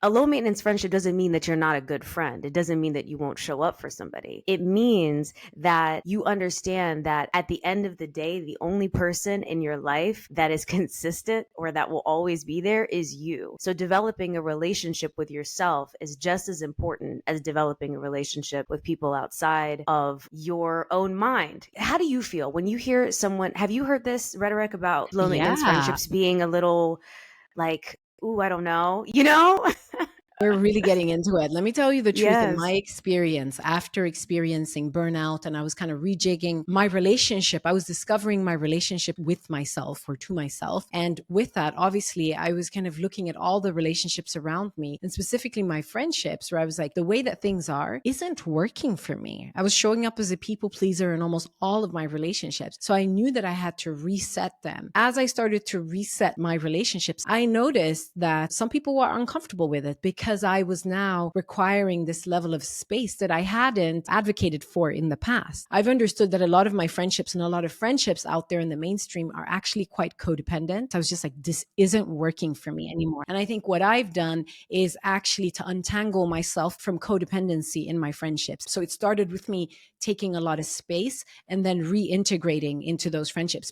A low maintenance friendship doesn't mean that you're not a good friend. It doesn't mean that you won't show up for somebody. It means that you understand that at the end of the day, the only person in your life that is consistent or that will always be there is you. So developing a relationship with yourself is just as important as developing a relationship with people outside of your own mind. How do you feel when you hear someone, have you heard this rhetoric about low maintenance Yeah. friendships being a little like, ooh, I don't know, you know? We're really getting into it. Let me tell you the truth. In my Yes. experience, after experiencing burnout and I was kind of rejigging my relationship, I was discovering my relationship with myself or to myself. And with that, obviously, I was kind of looking at all the relationships around me and specifically my friendships, where I was like, the way that things are isn't working for me. I was showing up as a people pleaser in almost all of my relationships. So I knew that I had to reset them. As I started to reset my relationships, I noticed that some people were uncomfortable with it because I was now requiring this level of space that I hadn't advocated for in the past. I've understood that a lot of my friendships and a lot of friendships out there in the mainstream are actually quite codependent. I was just like, this isn't working for me anymore. And I think what I've done is actually to untangle myself from codependency in my friendships. So it started with me taking a lot of space and then reintegrating into those friendships.